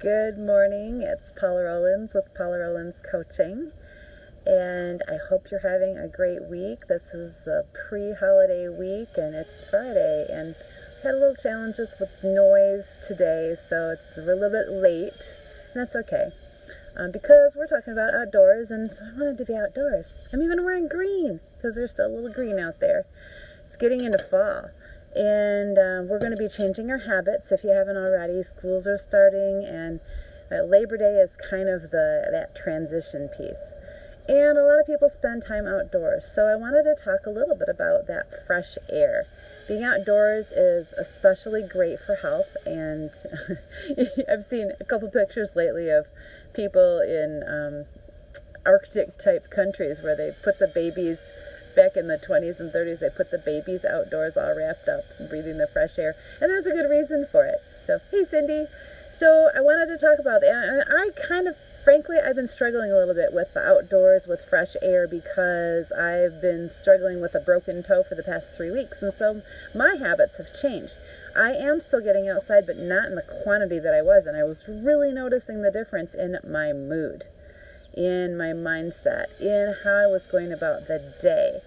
Good morning. It's Paula Rollins with Paula Rollins Coaching, and I hope you're having a great week. This is the pre-holiday week, and it's Friday, and I had a little challenges with noise today, so we're a little bit late, and that's okay, because we're talking about outdoors, and so I wanted to be outdoors. I'm even wearing green, because there's still a little green out there. It's getting into fall. And we're going to be changing our habits if you haven't already. Schools are starting, and Labor Day is kind of that transition piece. And a lot of people spend time outdoors. So I wanted to talk a little bit about that fresh air. Being outdoors is especially great for health, and I've seen a couple pictures lately of people in Arctic type countries where they put the babies back in the 20s and 30s, they put the babies outdoors all wrapped up and breathing the fresh air. And there's a good reason for it. So, hey, Cindy. So I wanted to talk about that. And frankly, I've been struggling a little bit with the outdoors, with fresh air, because I've been struggling with a broken toe for the past 3 weeks. And so my habits have changed. I am still getting outside, but not in the quantity that I was. And I was really noticing the difference in my mood, in my mindset, in how I was going about the day,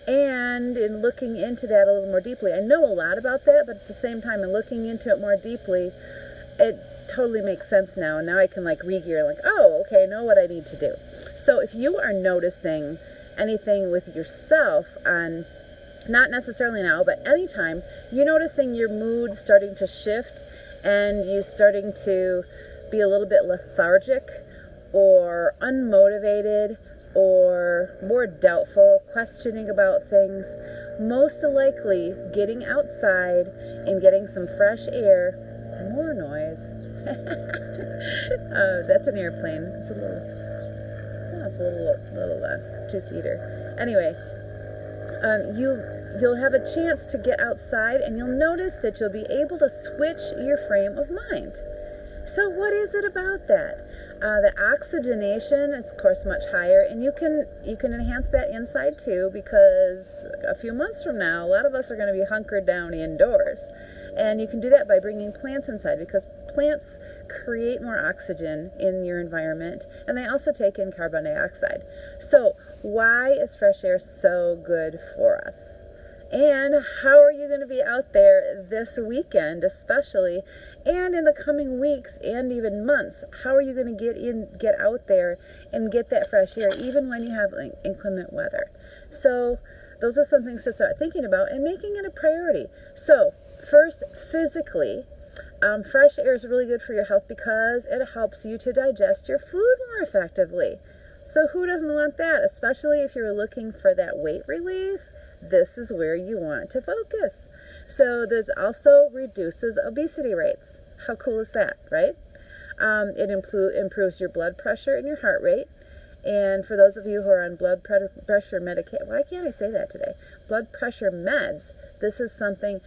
and in looking into that a little more deeply. I know a lot about that, but at the same time, in looking into it more deeply, it totally makes sense now. And now I can re-gear, oh, okay, I know what I need to do. So if you are noticing anything with yourself on, not necessarily now, but anytime, you're noticing your mood starting to shift and you starting to be a little bit lethargic, or unmotivated, or more doubtful, questioning about things, most likely getting outside and getting some fresh air. More noise. That's an airplane. It's a little two-seater. Anyway, you'll have a chance to get outside, and you'll notice that you'll be able to switch your frame of mind. So what is it about that? The oxygenation is, of course, much higher, and you can enhance that inside too, because a few months from now, a lot of us are going to be hunkered down indoors. And you can do that by bringing plants inside, because plants create more oxygen in your environment, and they also take in carbon dioxide. So why is fresh air so good for us? And how are you going to be out there this weekend, especially, and in the coming weeks and even months? How are you going to get out there and get that fresh air, even when you have inclement weather? So those are some things to start thinking about and making it a priority. So first, physically, fresh air is really good for your health because it helps you to digest your food more effectively. So who doesn't want that? Especially if you're looking for that weight release, this is where you want to focus. So this also reduces obesity rates. How cool is that, right? It improves your blood pressure and your heart rate. And for those of you who are on blood pressure medication, why can't I say that today? Blood pressure meds, this is something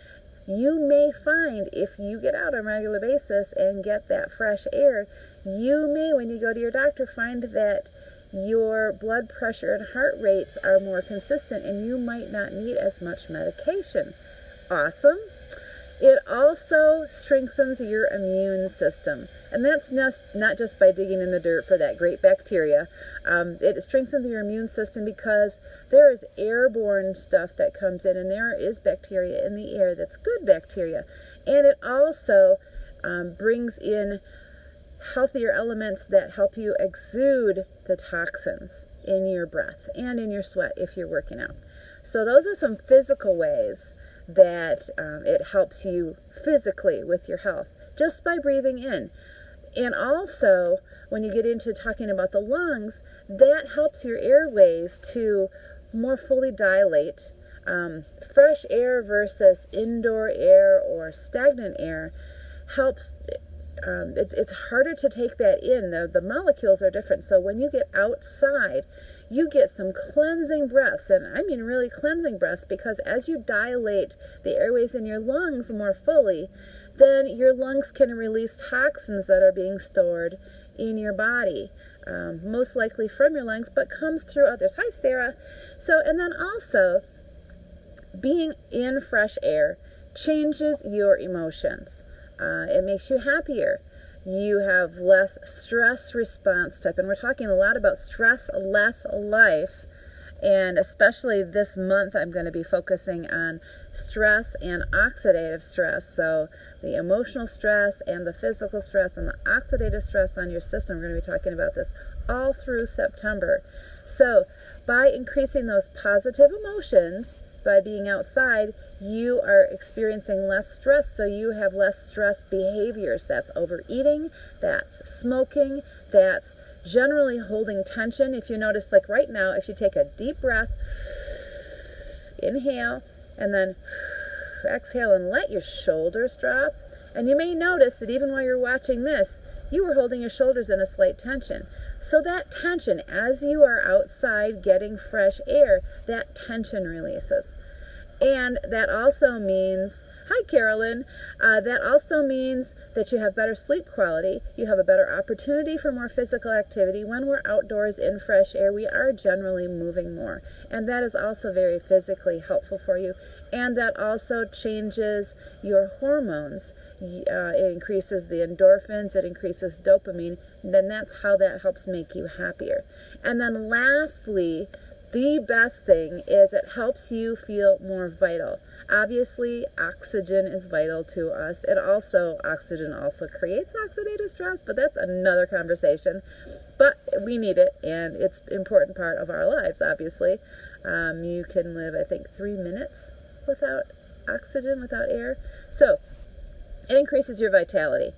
you may find if you get out on a regular basis and get that fresh air. You may, when you go to your doctor, find that your blood pressure and heart rates are more consistent, and you might not need as much medication. Awesome. It also strengthens your immune system, and that's not just by digging in the dirt for that great bacteria. It strengthens your immune system because there is airborne stuff that comes in, and there is bacteria in the air that's good bacteria. And it also brings in healthier elements that help you exude the toxins in your breath and in your sweat if you're working out. So those are some physical ways that it helps you physically with your health, just by breathing in. And also, when you get into talking about the lungs, that helps your airways to more fully dilate. Fresh air versus indoor air or stagnant air helps. It's harder to take that in. The molecules are different. So when you get outside, you get some cleansing breaths, and I mean really cleansing breaths, because as you dilate the airways in your lungs more fully, then your lungs can release toxins that are being stored in your body, most likely from your lungs, but comes through others. Hi, Sarah. So, and then also, being in fresh air changes your emotions. It makes you happier. You have less stress response type. And we're talking a lot about stress less life. And especially this month, I'm going to be focusing on stress and oxidative stress. So the emotional stress and the physical stress and the oxidative stress on your system. We're going to be talking about this all through September. So by increasing those positive emotions, by being outside, you are experiencing less stress, so you have less stress behaviors. That's overeating, that's smoking, that's generally holding tension. If you notice, like right now, if you take a deep breath, inhale, and then exhale and let your shoulders drop, and you may notice that even while you're watching this, you were holding your shoulders in a slight tension. So that tension, as you are outside getting fresh air, that tension releases. And that also means, hi Carolyn, that also means that you have better sleep quality, you have a better opportunity for more physical activity. When we're outdoors in fresh air, we are generally moving more. And that is also very physically helpful for you. And that also changes your hormones. It increases the endorphins, it increases dopamine, and then that's how that helps make you happier. And then lastly, the best thing is it helps you feel more vital. Obviously, oxygen is vital to us. Oxygen also creates oxidative stress, but that's another conversation. But we need it, and it's an important part of our lives, obviously. You can live, I think, 3 minutes without oxygen, without air. So it increases your vitality.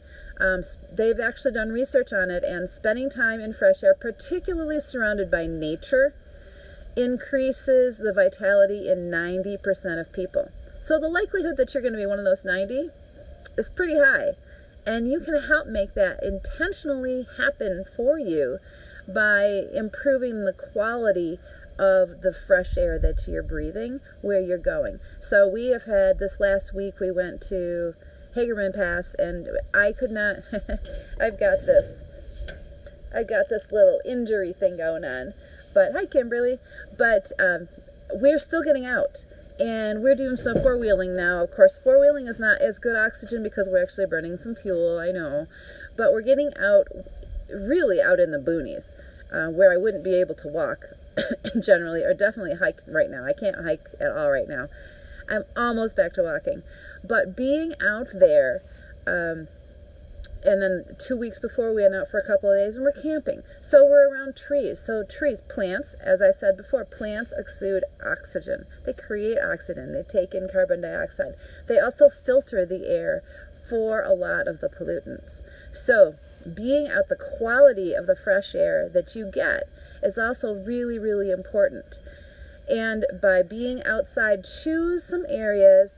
They've actually done research on it, and spending time in fresh air, particularly surrounded by nature, increases the vitality in 90% of people. So the likelihood that you're going to be one of those 90 is pretty high. And you can help make that intentionally happen for you by improving the quality of the fresh air that you're breathing where you're going. So we have had, this last week we went to Hagerman Pass, and I could not, I've got this little injury thing going on. But hi Kimberly, but we're still getting out, and we're doing some four-wheeling now. Of course, four-wheeling is not as good oxygen because we're actually burning some fuel, I know, but we're getting out, really out in the boonies, where I wouldn't be able to walk generally, or definitely hike right now. I can't hike at all right now. I'm almost back to walking, but being out there, and then 2 weeks before we went out for a couple of days and we're camping. So we're around trees. So trees, plants, as I said before, plants exude oxygen. They create oxygen. They take in carbon dioxide. They also filter the air for a lot of the pollutants. So being out, the quality of the fresh air that you get is also really, really important. And by being outside, choose some areas.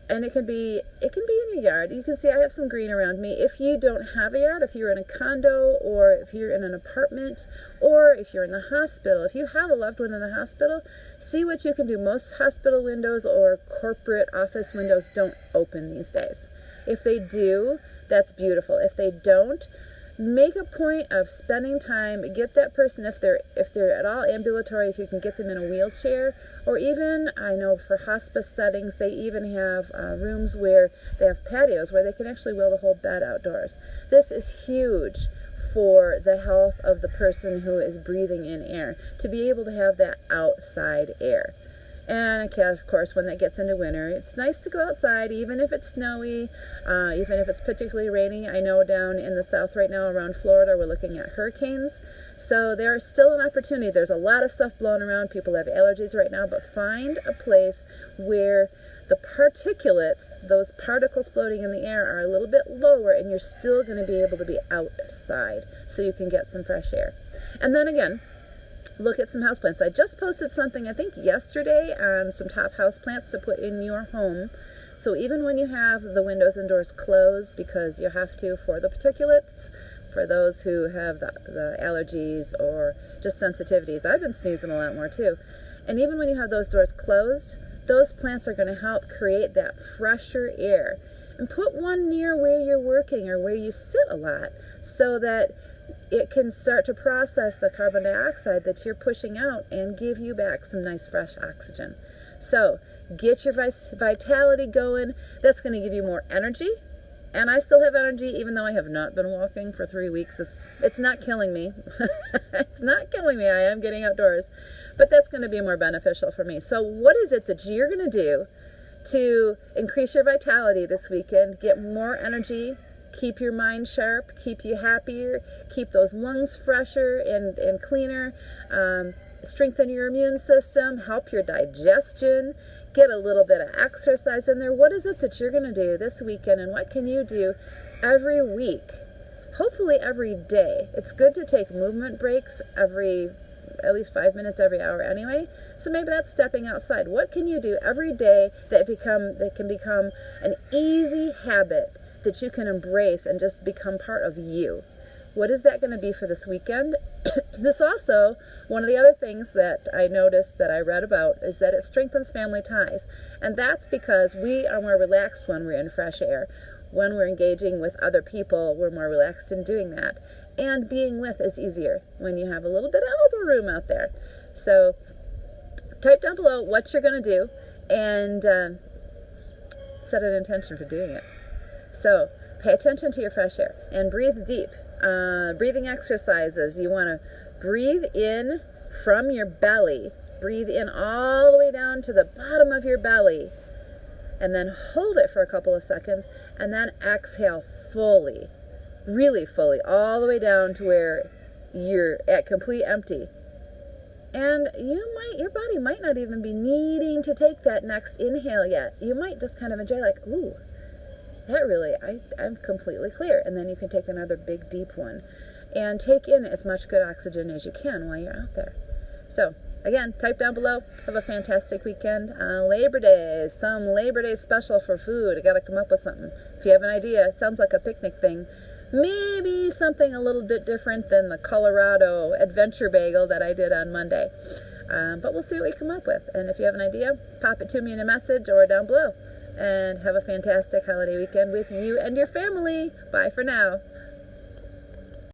And it can be in your yard. You can see I have some green around me. If you don't have a yard, if you're in a condo, or if you're in an apartment, or if you're in the hospital, if you have a loved one in the hospital, see what you can do. Most hospital windows or corporate office windows don't open these days. If they do, that's beautiful. If they don't, make a point of spending time, get that person, if they're at all ambulatory, if you can get them in a wheelchair, or even, I know for hospice settings, they even have rooms where they have patios where they can actually wheel the whole bed outdoors. This is huge for the health of the person who is breathing in air, to be able to have that outside air. And of course, when that gets into winter, it's nice to go outside, even if it's snowy, even if it's particularly rainy. I know down in the south right now around Florida, we're looking at hurricanes. So there's still an opportunity. There's a lot of stuff blowing around. People have allergies right now, but find a place where the particulates, those particles floating in the air, are a little bit lower, and you're still going to be able to be outside so you can get some fresh air. And then again, look at some houseplants. I just posted something, I think yesterday, on some top houseplants to put in your home. So even when you have the windows and doors closed, because you have to for the particulates, for those who have the allergies or just sensitivities. I've been sneezing a lot more too. And even when you have those doors closed, those plants are going to help create that fresher air. And put one near where you're working or where you sit a lot, so that it can start to process the carbon dioxide that you're pushing out and give you back some nice fresh oxygen. So get your vitality going. That's going to give you more energy. And I still have energy even though I have not been walking for 3 weeks. It's not killing me. It's not killing me. I am getting outdoors. But that's going to be more beneficial for me. So what is it that you're going to do to increase your vitality this weekend, get more energy, keep your mind sharp, keep you happier, keep those lungs fresher and cleaner, strengthen your immune system, help your digestion, get a little bit of exercise in there? What is it that you're going to do this weekend, and what can you do every week? Hopefully every day. It's good to take movement breaks at least 5 minutes every hour anyway. So maybe that's stepping outside. What can you do every day that can become an easy habit that you can embrace and just become part of you? What is that going to be for this weekend? This also, one of the other things that I noticed that I read about is that it strengthens family ties. And that's because we are more relaxed when we're in fresh air. When we're engaging with other people, we're more relaxed in doing that. And being with is easier when you have a little bit of elbow room out there. So type down below what you're going to do and set an intention for doing it. So pay attention to your fresh air and breathe deep. Breathing exercises. You want to breathe in from your belly. Breathe in all the way down to the bottom of your belly. And then hold it for a couple of seconds. And then exhale fully. Really fully. All the way down to where you're at complete empty. And your body might not even be needing to take that next inhale yet. You might just kind of enjoy like, ooh, that really, I'm completely clear. And then you can take another big deep one and take in as much good oxygen as you can while you're out there. So again, type down below. Have a fantastic weekend. Labor Day, some Labor Day special for food. I got to come up with something. If you have an idea, sounds like a picnic thing. Maybe something a little bit different than the Colorado adventure bagel that I did on Monday. But we'll see what we come up with. And if you have an idea, pop it to me in a message or down below. And have a fantastic holiday weekend with you and your family. Bye for now.